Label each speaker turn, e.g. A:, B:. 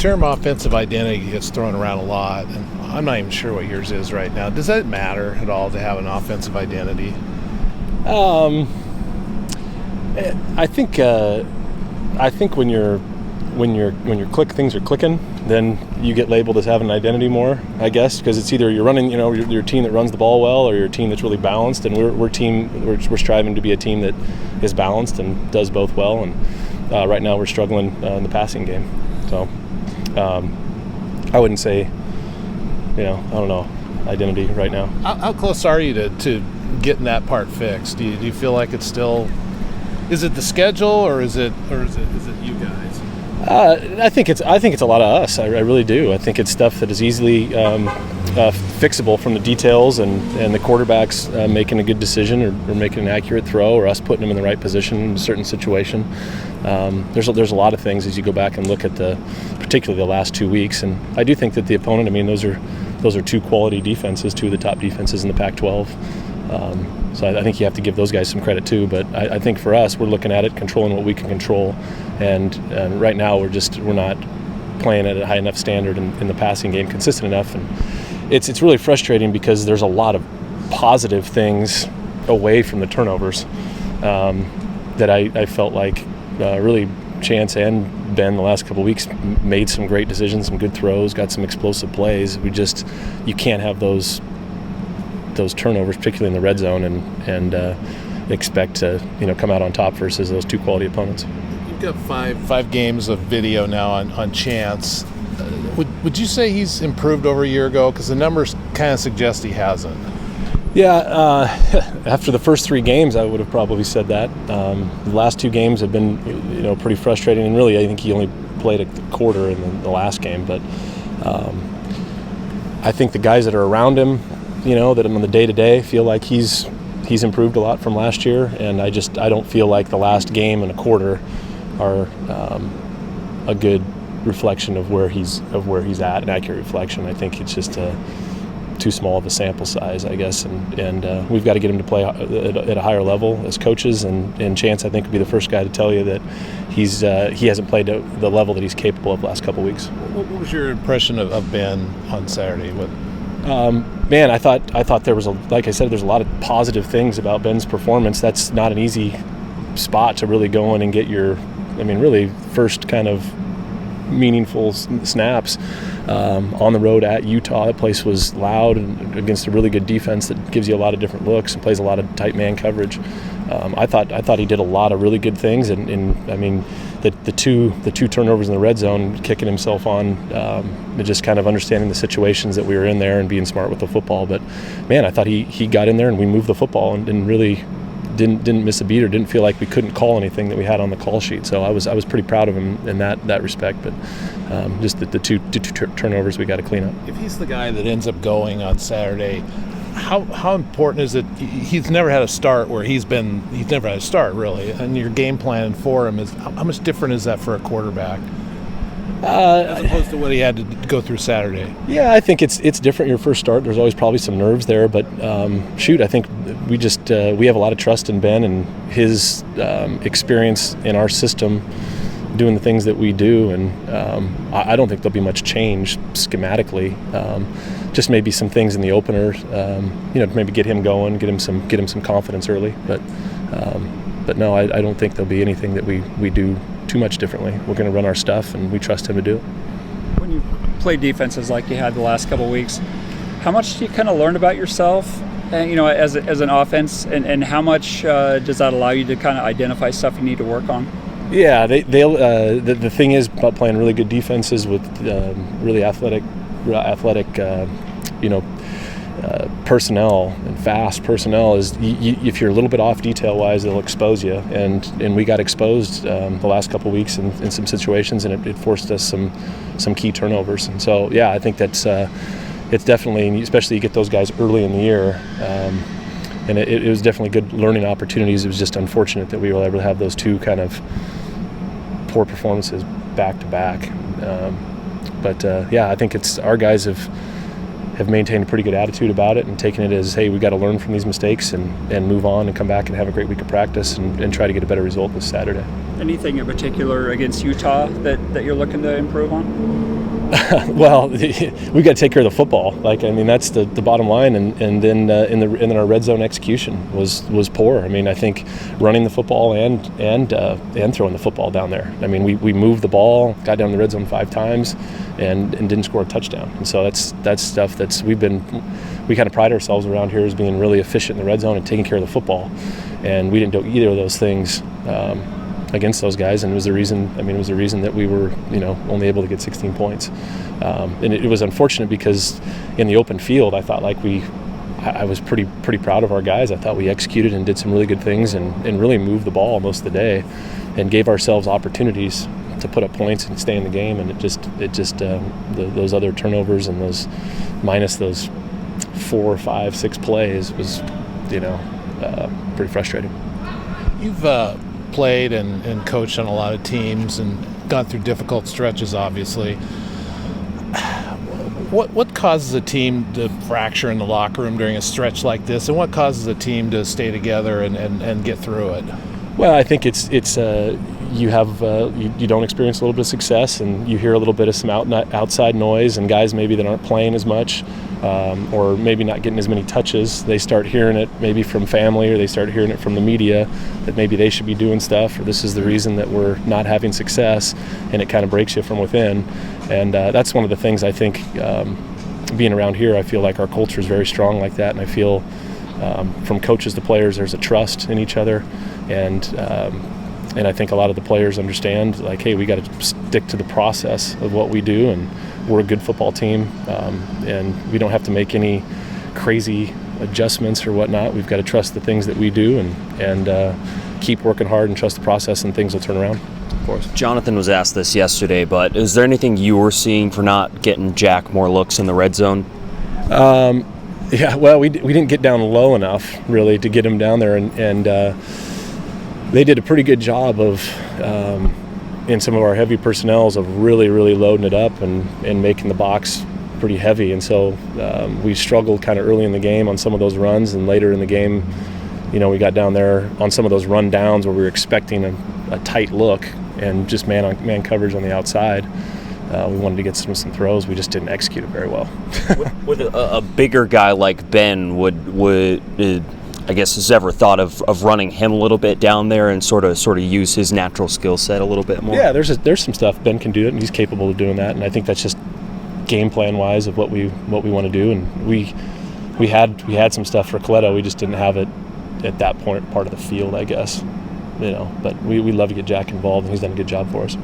A: term offensive identity gets thrown around a lot, and I'm not even sure what yours is right now. Does that matter at all to have an offensive identity?
B: I think when things are clicking, then you get labeled as having an identity more, I guess, because it's either you're running, you're a team that runs the ball well, or you're a team that's really balanced. And we're striving to be a team that is balanced and does both well. And right now we're struggling in the passing game. So I wouldn't say, I don't know, identity right now.
A: How close are you to getting that part fixed? Do you feel like it's still? Is it the schedule, or is it you guys?
B: I think it's a lot of us. I really do. I think it's stuff that is easily fixable from the details and the quarterbacks making a good decision or making an accurate throw, or us putting them in the right position in a certain situation. There's a lot of things as you go back and look at particularly the last 2 weeks. And I do think that the opponent, those are two quality defenses, two of the top defenses in the Pac-12. So I think you have to give those guys some credit too. But I think for us, we're looking at it, controlling what we can control, and right now we're not playing at a high enough standard in the passing game, consistent enough, and it's really frustrating because there's a lot of positive things away from the turnovers that I felt like really Chance and Ben the last couple of weeks made some great decisions, some good throws, got some explosive plays. You can't have those turnovers, particularly in the red zone, and expect to come out on top versus those two quality opponents.
A: You've got five games of video now on Chance. Would you say he's improved over a year ago? Because the numbers kind of suggest he hasn't.
B: Yeah, after the first 3 games, I would have probably said that. The last 2 games have been pretty frustrating, and really I think he only played a quarter in the last game. But I think the guys that are around him, that on the day-to-day feel like he's improved a lot from last year, and I don't feel like the last game and a quarter are a good reflection of where he's at, an accurate reflection. I think it's just too small of a sample size, I guess, and we've got to get him to play at a higher level as coaches, and Chance, I think, would be the first guy to tell you that he hasn't played at the level that he's capable of the last couple of weeks.
A: What was your impression of Ben on Saturday?
B: Man, I thought there was like I said, there's a lot of positive things about Ben's performance. That's not an easy spot to really go in and get your, really first kind of meaningful snaps on the road at Utah. That place was loud and against a really good defense that gives you a lot of different looks and plays a lot of tight man coverage. I thought he did a lot of really good things, and the two turnovers in the red zone, kicking himself on, just kind of understanding the situations that we were in there and being smart with the football. But man, I thought he got in there and we moved the football and really didn't miss a beat, or didn't feel like we couldn't call anything that we had on the call sheet. So I was pretty proud of him in that respect. But just the two turnovers we got to clean up.
A: If he's the guy that ends up going on Saturday, how important is it? He's never had a start where he's never had a start really, and your game plan for him is how much different is that for a quarterback as opposed to what he had to go through Saturday?
B: Yeah, I think it's different your first start. There's always probably some nerves there, but I think we have a lot of trust in Ben and his experience in our system, doing the things that we do, and I don't think there'll be much change schematically. Just maybe some things in the opener, maybe get him going, get him some confidence early. But no, I don't think there'll be anything that we do too much differently. We're going to run our stuff, and we trust him to do it.
C: When you play defenses like you had the last couple of weeks, how much do you kind of learn about yourself, as an offense, and how much does that allow you to kind of identify stuff you need to work on? Yeah,
B: the thing is about playing really good defenses with really athletic, personnel and fast personnel is if you're a little bit off detail-wise, they'll expose you, and we got exposed the last couple of weeks in some situations, and it forced us some key turnovers. And so, yeah, I think that's it's definitely, especially you get those guys early in the year, and it was definitely good learning opportunities. It was just unfortunate that we were able to have those two kind of poor performances back to back. I think it's our guys have maintained a pretty good attitude about it and taken it as, hey, we got to learn from these mistakes and move on and come back and have a great week of practice and try to get a better result this Saturday.
C: Anything in particular against Utah that you're looking to improve on?
B: Well, we got to take care of the football. That's the bottom line. And then our red zone execution was poor. I think running the football and throwing the football down there. We moved the ball, got down the red zone 5 times, and didn't score a touchdown. And so that's stuff we kind of pride ourselves around here as being really efficient in the red zone and taking care of the football. And we didn't do either of those things against those guys, and it was the reason that we were only able to get 16 points. And it was unfortunate because in the open field I thought I was pretty proud of our guys. I thought we executed and did some really good things and really moved the ball most of the day and gave ourselves opportunities to put up points and stay in the game. And those other turnovers and those minus those 4, 5, 6 plays was pretty frustrating.
A: You've played and coached on a lot of teams and gone through difficult stretches, obviously. What causes a team to fracture in the locker room during a stretch like this, and what causes a team to stay together and get through it?
B: Well, I think it's you don't experience a little bit of success, and you hear a little bit of some outside noise, and guys maybe that aren't playing as much, or maybe not getting as many touches. They start hearing it maybe from family, or they start hearing it from the media that maybe they should be doing stuff, or this is the reason that we're not having success, and it kind of breaks you from within. And that's one of the things I think, being around here, I feel like our culture is very strong like that, and I feel from coaches to players there's a trust in each other, and I think a lot of the players understand, hey, we got to stick to the process of what we do, and we're a good football team, and we don't have to make any crazy adjustments or whatnot. We've got to trust the things that we do and keep working hard and trust the process, and things will turn around. Of course.
D: Jonathan was asked this yesterday, but is there anything you were seeing for not getting Jack more looks in the red zone?
B: Yeah, well, we didn't get down low enough, really, to get him down there, and they did a pretty good job of, in some of our heavy personnels, of really, really loading it up and making the box pretty heavy. And so we struggled kind of early in the game on some of those runs, and later in the game, we got down there on some of those run downs where we were expecting a tight look and just man coverage on the outside. We wanted to get some throws. We just didn't execute it very well.
D: With a bigger guy like Ben, would I guess has ever thought of running him a little bit down there and sort of use his natural skill set a little bit more?
B: Yeah, there's some stuff Ben can do it, and he's capable of doing that. And I think that's just game plan wise of what we want to do. And we had some stuff for Coletto. We just didn't have it at that part of the field, I guess. But we love to get Jack involved, and he's done a good job for us.